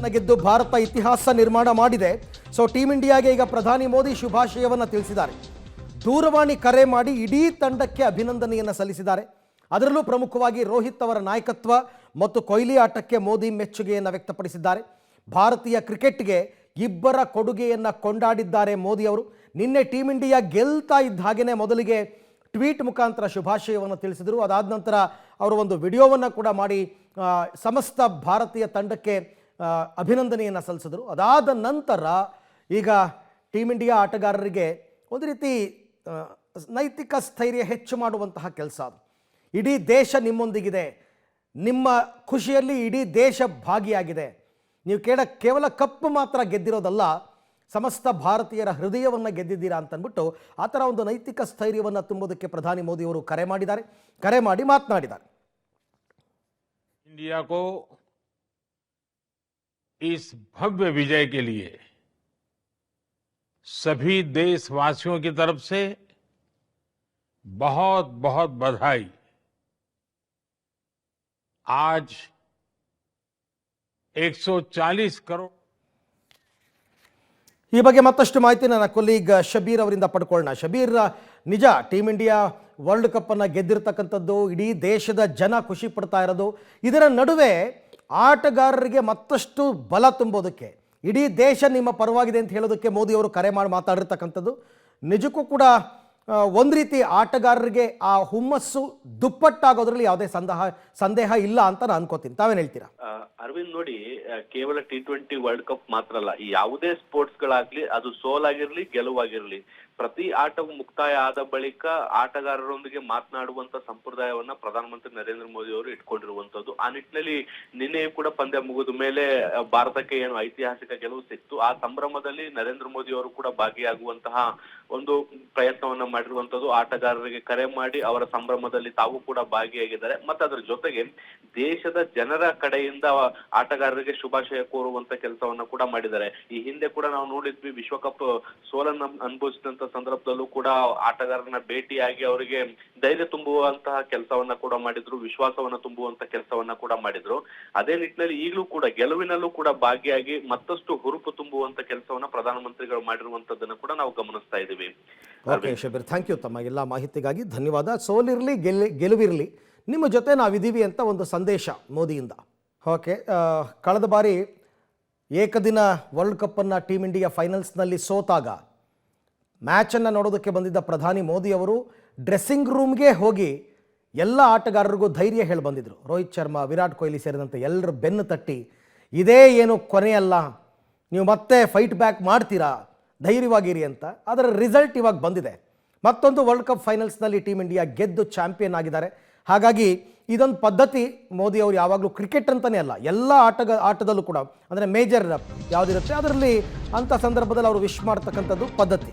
ಅನ್ನು ಗೆದ್ದು ಭಾರತ ಇತಿಹಾಸ ನಿರ್ಮಾಣ ಮಾಡಿದೆ. ಸೊ ಟೀಮ್ ಇಂಡಿಯಾಗೆ ಈಗ ಪ್ರಧಾನಿ ಮೋದಿ ಶುಭಾಶಯವನ್ನು ತಿಳಿಸಿದ್ದಾರೆ. ದೂರವಾಣಿ ಕರೆ ಮಾಡಿ ಇಡೀ ತಂಡಕ್ಕೆ ಅಭಿನಂದನೆಯನ್ನು ಸಲ್ಲಿಸಿದ್ದಾರೆ. ಅದರಲ್ಲೂ ಪ್ರಮುಖವಾಗಿ ರೋಹಿತ್ ಅವರ ನಾಯಕತ್ವ ಮತ್ತು ಕೊಹ್ಲಿ ಆಟಕ್ಕೆ ಮೋದಿ ಮೆಚ್ಚುಗೆಯನ್ನು ವ್ಯಕ್ತಪಡಿಸಿದ್ದಾರೆ. ಭಾರತೀಯ ಕ್ರಿಕೆಟ್ಗೆ ಇಬ್ಬರ ಕೊಡುಗೆಯನ್ನು ಕೊಂಡಾಡಿದ್ದಾರೆ ಮೋದಿ ಅವರು. ನಿನ್ನೆ ಟೀಮ್ ಇಂಡಿಯಾ ಗೆಲ್ತಾ ಇದ್ದ ಹಾಗೆಯೇ ಮೊದಲಿಗೆ ಟ್ವೀಟ್ ಮುಖಾಂತರ ಶುಭಾಶಯವನ್ನು ತಿಳಿಸಿದರು. ಅದಾದ ನಂತರ ಅವರು ಒಂದು ವಿಡಿಯೋವನ್ನು ಕೂಡ ಮಾಡಿ ಸಮಸ್ತ ಭಾರತೀಯ ತಂಡಕ್ಕೆ ಅಭಿನಂದನೆಯನ್ನು ಸಲ್ಲಿಸಿದರು. ಅದಾದ ನಂತರ ಈಗ ಟೀಮ್ ಇಂಡಿಯಾ ಆಟಗಾರರಿಗೆ ಒಂದು ರೀತಿ ನೈತಿಕ ಸ್ಥೈರ್ಯ ಹೆಚ್ಚು ಮಾಡುವಂತಹ ಕೆಲಸ ಅದು. ಇಡೀ ದೇಶ ನಿಮ್ಮೊಂದಿಗಿದೆ, ನಿಮ್ಮ ಖುಷಿಯಲ್ಲಿ ಇಡೀ ದೇಶ ಭಾಗಿಯಾಗಿದೆ. ನೀವು ಕೇವಲ ಕಪ್ಪು ಮಾತ್ರ ಗೆದ್ದಿರೋದಲ್ಲ, ಸಮಸ್ತ ಭಾರತೀಯರ ಹೃದಯವನ್ನು ಗೆದ್ದಿದ್ದೀರಾ ಅಂತಂದ್ಬಿಟ್ಟು ಆ ಥರ ಒಂದು ನೈತಿಕ ಸ್ಥೈರ್ಯವನ್ನು ತುಂಬೋದಕ್ಕೆ ಪ್ರಧಾನಿ ಮೋದಿ ಅವರು ಕರೆ ಮಾಡಿ ಮಾತನಾಡಿದ್ದಾರೆ. इंडिया को इस भव्य विजय के लिए सभी देशवासियों की तरफ से बहुत बहुत बधाई। आज 140 करोड़ ಈ ಬಗ್ಗೆ ಮತ್ತಷ್ಟು ಮಾಹಿತಿ ನನ್ನ ಕೊಲೀಗ್ ಶಬೀರ್ ಅವರಿಂದ ಪಡ್ಕೊಳ್ಳೋಣ. ಶಬೀರ್, ನಿಜ ಟೀಮ್ ಇಂಡಿಯಾ ವರ್ಲ್ಡ್ ಕಪ್ಪನ್ನು ಗೆದ್ದಿರ್ತಕ್ಕಂಥದ್ದು, ಇಡೀ ದೇಶದ ಜನ ಖುಷಿ ಪಡ್ತಾ ಇರೋದು, ಇದರ ನಡುವೆ ಆಟಗಾರರಿಗೆ ಮತ್ತಷ್ಟು ಬಲ ತುಂಬೋದಕ್ಕೆ, ಇಡೀ ದೇಶ ನಿಮ್ಮ ಪರವಾಗಿದೆ ಅಂತ ಹೇಳೋದಕ್ಕೆ ಮೋದಿ ಅವರು ಕರೆ ಮಾಡಿ ಮಾತಾಡಿರ್ತಕ್ಕಂಥದ್ದು ನಿಜಕ್ಕೂ ಕೂಡ ಒಂದು ರೀತಿ ಆಟಗಾರರಿಗೆ ಆ ಹುಮ್ಮಸ್ಸು ದುಪ್ಪಟ್ಟಾಗೋದ್ರಲ್ಲಿ ಯಾವುದೇ ಸಂದೇಹ ಇಲ್ಲ ಅಂತ ನಾನು ಅನ್ಕೋತೀನಿ. ತಾವೇನು ಹೇಳ್ತೀರಾ? ಅರವಿಂದ್, ನೋಡಿ, ಕೇವಲ T20 ವರ್ಲ್ಡ್ ಕಪ್ ಮಾತ್ರ ಅಲ್ಲ, ಯಾವುದೇ ಸ್ಪೋರ್ಟ್ಸ್ ಗಳಾಗ್ಲಿ, ಅದು ಸೋಲಾಗಿರ್ಲಿ ಗೆಲುವಾಗಿರ್ಲಿ, ಪ್ರತಿ ಆಟವು ಮುಕ್ತಾಯ ಆದ ಬಳಿಕ ಆಟಗಾರರೊಂದಿಗೆ ಮಾತನಾಡುವಂತ ಸಂಪ್ರದಾಯವನ್ನ ಪ್ರಧಾನಮಂತ್ರಿ ನರೇಂದ್ರ ಮೋದಿ ಅವರು ಇಟ್ಕೊಂಡಿರುವಂತದ್ದು. ಆ ನಿಟ್ಟಿನಲ್ಲಿ ನಿನ್ನೆಯೂ ಕೂಡ ಪಂದ್ಯ ಮುಗಿದ ಮೇಲೆ ಭಾರತಕ್ಕೆ ಏನು ಐತಿಹಾಸಿಕ ಗೆಲುವು ಸಿಕ್ತು, ಆ ಸಂಭ್ರಮದಲ್ಲಿ ನರೇಂದ್ರ ಮೋದಿ ಅವರು ಕೂಡ ಭಾಗಿಯಾಗುವಂತಹ ಒಂದು ಪ್ರಯತ್ನವನ್ನ ಮಾಡಿರುವಂತದ್ದು. ಆಟಗಾರರಿಗೆ ಕರೆ ಮಾಡಿ ಅವರ ಸಂಭ್ರಮದಲ್ಲಿ ತಾವು ಕೂಡ ಭಾಗಿಯಾಗಿದ್ದಾರೆ. ಮತ್ತೆ ಅದರ ಜೊತೆಗೆ ದೇಶದ ಜನರ ಕಡೆಯಿಂದ ಆಟಗಾರರಿಗೆ ಶುಭಾಶಯ ಕೋರುವಂತ ಕೆಲಸವನ್ನ ಕೂಡ ಮಾಡಿದ್ದಾರೆ. ಈ ಹಿಂದೆ ಕೂಡ ನಾವು ನೋಡಿದ್ವಿ, ವಿಶ್ವಕಪ್ ಸೋಲನ್ನ ಅನುಭವಿಸಿದಂತ ಸಂದರ್ಭದಲ್ಲೂ ಕೂಡ ಆಟಗಾರರನ್ನ ಭೇಟಿಯಾಗಿ ಅವರಿಗೆ ಧೈರ್ಯ ತುಂಬುವಂತಹ ಕೆಲಸವನ್ನ ಕೂಡ ಮಾಡಿದ್ರು, ವಿಶ್ವಾಸವನ್ನ ತುಂಬುವಂತ ಕೆಲಸವನ್ನ ಕೂಡ ಮಾಡಿದ್ರು. ಅದೇ ನಿಟ್ಟಿನಲ್ಲಿ ಈಗಲೂ ಕೂಡ ಗೆಲುವಿನಲ್ಲೂ ಕೂಡ ಭಾಗಿಯಾಗಿ ಮತ್ತಷ್ಟು ಹುರುಪು ತುಂಬುವಂತ ಕೆಲಸವನ್ನ ಪ್ರಧಾನಮಂತ್ರಿಗಳು ಮಾಡಿರುವಂತದ್ದನ್ನ ಕೂಡ ನಾವು ಗಮನಿಸ್ತಾ ಇದ್ದೀವಿ. Okay Shabeer, thank you. ತಮ್ಮ ಎಲ್ಲ ಮಾಹಿತಿಗಾಗಿ ಧನ್ಯವಾದ. ಸೋಲಿರಲಿ ಗೆಲುವಿರಲಿ, ನಿಮ್ಮ ಜೊತೆ ನಾವಿದ್ದೀವಿ ಅಂತ ಒಂದು ಸಂದೇಶ ಮೋದಿಯಿಂದ. ಓಕೆ, ಕಳೆದ ಬಾರಿ ಏಕದಿನ ವರ್ಲ್ಡ್ ಕಪ್ಪನ್ನು ಟೀಮ್ ಇಂಡಿಯಾ ಫೈನಲ್ಸ್ನಲ್ಲಿ ಸೋತಾಗ ಮ್ಯಾಚನ್ನು ನೋಡೋದಕ್ಕೆ ಬಂದಿದ್ದ ಪ್ರಧಾನಿ ಮೋದಿ ಅವರು ಡ್ರೆಸ್ಸಿಂಗ್ ರೂಮ್ಗೆ ಹೋಗಿ ಎಲ್ಲ ಆಟಗಾರರಿಗೂ ಧೈರ್ಯ ಹೇಳಿ ಬಂದಿದ್ದರು. ರೋಹಿತ್ ಶರ್ಮಾ, ವಿರಾಟ್ ಕೊಹ್ಲಿ ಸೇರಿದಂತೆ ಎಲ್ಲರ ಬೆನ್ನು ತಟ್ಟಿ, ಇದೇ ಏನು ಕೊನೆಯಲ್ಲ, ನೀವು ಮತ್ತೆ ಫೈಟ್ ಬ್ಯಾಕ್ ಮಾಡ್ತೀರಾ, ಧೈರ್ಯವಾಗಿರಿ ಅಂತ. ಅದರ ರಿಸಲ್ಟ್ ಇವಾಗ ಬಂದಿದೆ. ಮತ್ತೊಂದು ವರ್ಲ್ಡ್ ಕಪ್ ಫೈನಲ್ಸ್ನಲ್ಲಿ ಟೀಮ್ ಇಂಡಿಯಾ ಗೆದ್ದು ಚಾಂಪಿಯನ್ ಆಗಿದ್ದಾರೆ. ಹಾಗಾಗಿ ಇದೊಂದು ಪದ್ಧತಿ ಮೋದಿ ಅವರು ಯಾವಾಗಲೂ ಕ್ರಿಕೆಟ್ ಅಂತಲೇ ಅಲ್ಲ, ಎಲ್ಲ ಆಟದಲ್ಲೂ ಕೂಡ, ಅಂದರೆ ಮೇಜರ್ ಯಾವುದಿರುತ್ತೆ ಅದರಲ್ಲಿ ಅಂಥ ಸಂದರ್ಭದಲ್ಲಿ ಅವರು ವಿಶ್ ಮಾಡ್ತಕ್ಕಂಥದ್ದು ಪದ್ಧತಿ.